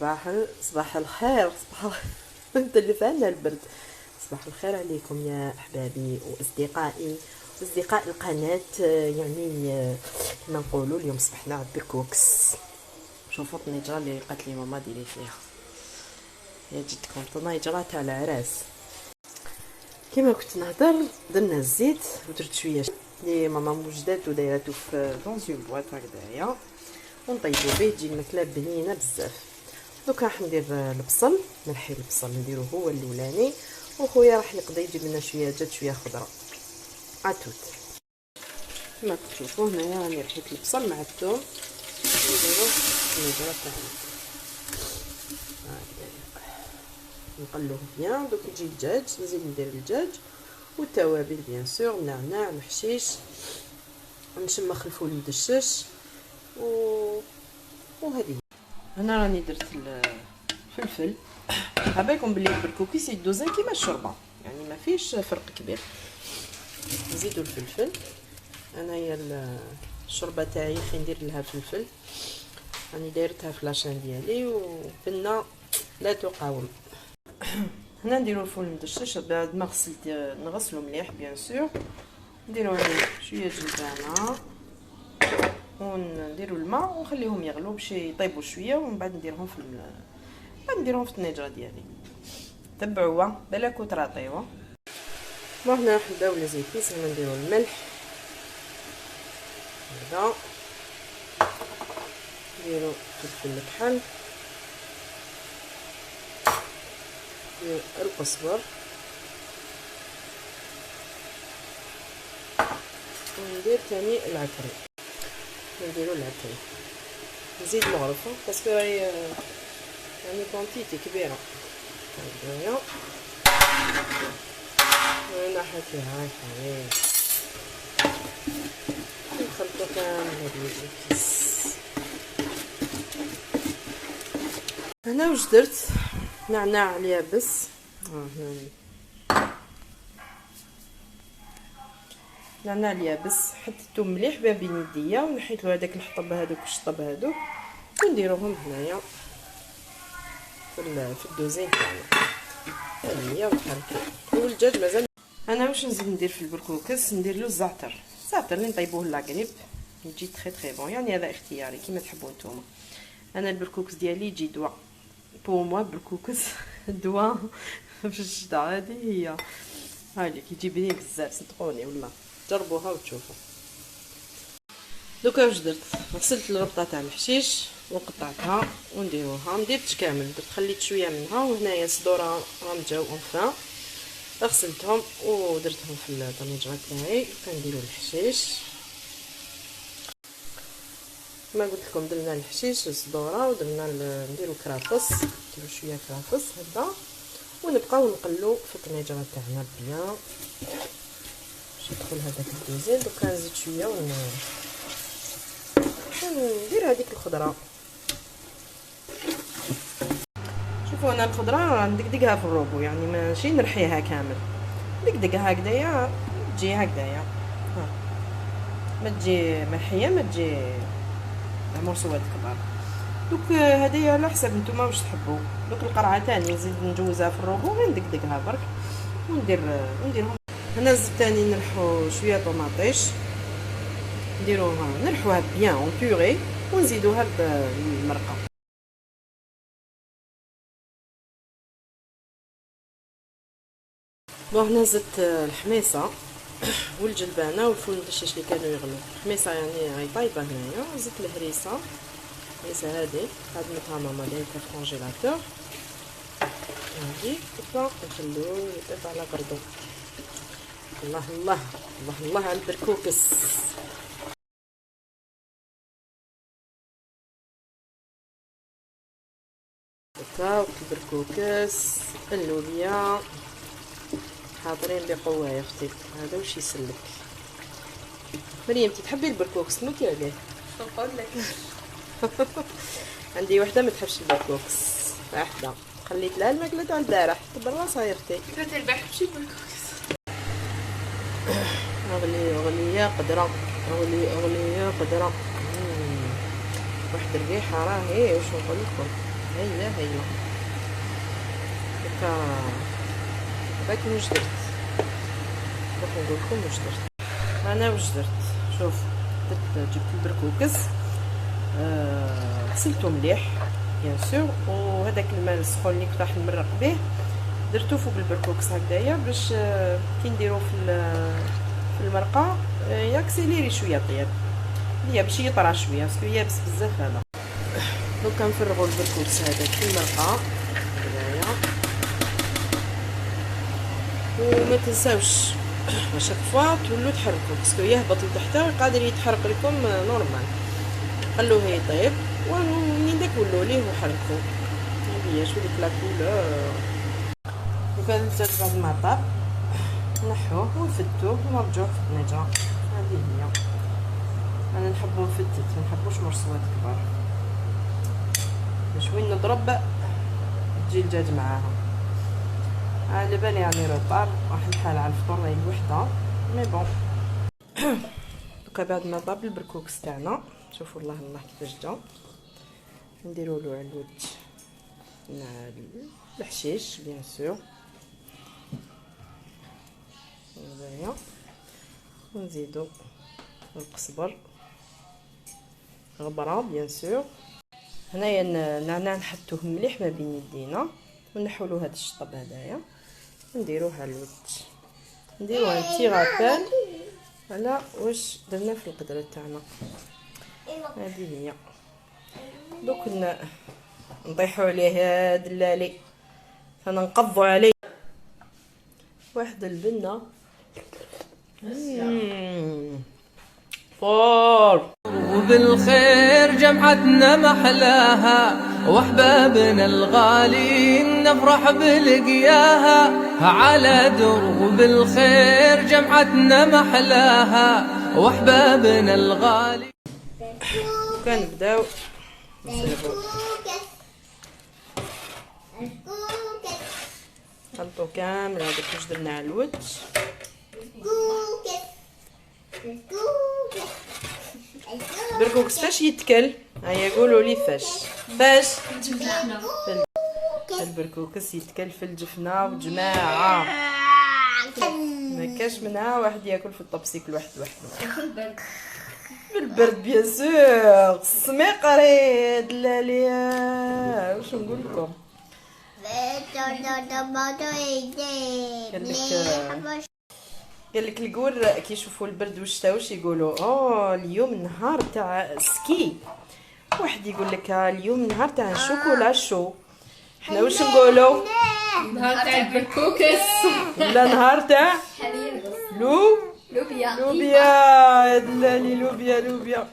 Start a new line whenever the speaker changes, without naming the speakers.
صباح الخير. انت اللي فاهمنا البرد. صباح الخير عليكم يا احبابي واصدقائي واصدقاء القناه. يعني كما نقولوا اليوم صبحنا بالكوكس. شوفوا الطنيجره اللي قالت لي ماما ديري فيها، هي جدكم طنيجره تاع العراس. كما كنت نهضر درنا الزيت ودرت شويه اللي ماما موجداتو دايراتو في دون اون بواط هكذايا، ونطيبو به تجي الماكله بنينه بزاف. دوكا راح ندير البصل، نرحي البصل نديرو هو الاولاني، وخويا راح يقضي يجيب لنا شويه دجاج شويه خضره عتوت. كما تشوفوا هنايا راني رحيت البصل مع الثوم نديرو الطنجره تاعنا هكذايا، نقلوه بيان. دوك يجي الدجاج نزيد ندير الدجاج والتوابل بيان سور، نعناع محشيش، نشمخ الفول مدشش وهذه. هنا راني درت الفلفل. عبالكم بلي بالكوكيس يدوزن كيما الشوربه، يعني ما فيش فرق كبير. نزيدوا الفلفل. انايا الشوربه تاعي خي ندير لها فلفل، راني دايرتها في لاشين ديالي وبنه لا تقاوم. هنا نديرو الفول مدشش بعد ما غسلت، نغسلو مليح بيان سور. نديرو عليه شويه جلبانه ونديرو الماء ونخليهم يغلو باش يطيبوا شويه، ومن بعد نديرهم في الطنيجره ديالي. تبعوها بلاكو تراطيوها. وهنا راح نبداو لي زيتيس. هنا نديرو الملح هذا، نديرو فلفل الكحل، نديرو القزبر، وندير ثاني العكري. نديرو العكري، نزيد الغرفه باسكو راهي يعني كونتيتي كبيره هكذايا. وانا حاطيها هاي حوالي نخلطو كامل هاد الكيس. هنا واش درت؟ نعناع اليابس. هنا نعناع اليابس حطيتو مليح بين يديا، ونحيتلو هذاك الحطب هذوك والشطب هذوك ونديروهم هنايا في الدوزين تاعنا. هانيه وحركي. والدجاج مازال. انا واش نزيد ندير في البركوكس؟ ندير له الزعتر اللي نطيبوه لاكريب، يجي تري بون. يعني هذا اختياري كيما تحبوا نتوما. انا البركوكس ديالي يجي دواء بو موا. بركوكس دواء في الشتا. هذه هي هاي كيجي بنين بزاف، صدقوني والله جربوها وتشوفوا. دوكا واش درت؟ غسلت الربطه تاع الحشيش وقطعتها ونديروها. مديرتش كامل، درت خليت شويه منها. وهنايا صدوره راهم جاو اونفان، غسلتهم ودرتهم في الطنجره تاعي. كنديروا الحشيش كما قلت لكم، درنا الحشيش الصدوره ودرنا نديروا كرافس، نديروا شويه كرافس هكذا، ونبقاو نقلو في الطنجره تاعنا بيان باش يدخل هذاك الدوزين. دوكا نزيد شويه وندير هذيك الخضره. شوفوا انا الخضره ندقدقها في الروبو، يعني ماشي نرحيها كامل، ندقدقها هكذايا تجي هكذايا، ما تجي مرحيه، ما تجي مرسوات كبار. دوك هذه على حسب نتوما واش تحبوا. دوك القرعه تاني نزيد نجوزها في الروبو غير ندقدقها برك ونديرهم. هنا زدت تاني نرحو شويه طوماطيش، نديروها نرحوها بيان اون بيغي ونزيدوها بالمرقه. هنا زدت الحميصه والجلبانه والفول المدشش اللي كانوا يغلوا. الحميصه يعني هاي طايبه هنايا. زدت الهريسه هذه خدمتها ماما دايرتها في الكونجيلاتور. هذه دابا نخليوه يطيب على قردو. الله الله الله الله على البركوكس. هكا البركوكس اللوبيا حاضرين بقوه يا اختي. هذا واش يسلك. مريم تحبي البركوكس؟ موتي عليه.
نقول لك
عندي وحده ما تحبش البركوكس، واحده خليت لها الماكله تاع البارح تبرا صايرتي.
كنت البارح ماشي بالكوكس.
اغلي يا قدره، اغلي يا قدره. واحد الريحه راهي واش نقول لكم. هايله هايله. هكا باكي واش درت، باش نقول لكم واش درت. انا واش درت، شوف درت جبت البركوكس، غسلته مليح بيان سور، وهذاك الماء السخون اللي كنت راح نمرق به درتو فوق البركوكس هكذايا باش كي نديرو في المرقه ياكسيليري شويه طياب ليا باش يطرى شويه باسكو يابس بزاف هذا. دوكا نفرغو البركوكس هذاك في المرقه هكذايا، وما تنساوش شاك فوا تولوا تحركوا باسكو يهبط لتحت وقادر يتحرق لكم نورمال. خلوه يطيب ومنين داك ولوا ليه وحركوا هذه شو ديك لا كولور. وكان زاد بعد ما طاب نحوه ونفتوه ونرجعوه في الطنجره. هذه هي، انا نحبو مفتت ما نحبوش مرصوات كبار باش وين نضرب تجي الدجاج معاها. على بالي يعني روطار راح نحال على الفطور راهي وحده مي بون. دوكا بعد ما طاب البركوكس تاعنا شوفوا الله الله كيفاش جا، نديروا له على الوجه الحشيش بيان سور هذايا، ونزيدو القزبر غبره بيان سور. هنايا النعناع نحطوه مليح ما بين يدينا ونحولو هذا الشطب هذايا ونديروه على الوجه، نديرو ان تي رابال على واش درنا في القدره تاعنا. هذه هي دوك نطيحو عليه دلالي فننقضوا عليه واحد البنه فور.
وبالخير جمعتنا محلاها واحبابنا الغالين نفرح بلقياها على دروب الخير جمعتنا محلاها واحبابنا الغالين.
كنبداو نصيبو نحطو كامل هذاك واش درنا على الوجه. بركوكس فاش يتكل؟ هيا قولوا لي فاش البركوكس يتكل في الجفنه وجماعه ما كاش منها واحد ياكل في الطبسيك لوحده بالبرد بيان سور. السميق راهي دلالي واش نقول لكم. قالك الكور كي يشوفوا البرد والشتا واش يقولوا اليوم نهار تاع سكي، واحد يقول لك اليوم نهار تاع الشوكولا شو. حنا واش نقولوا
نهار تاع البركوكس
ولا نهار تاع
حليب
لوبيا يا دلالي لوبيا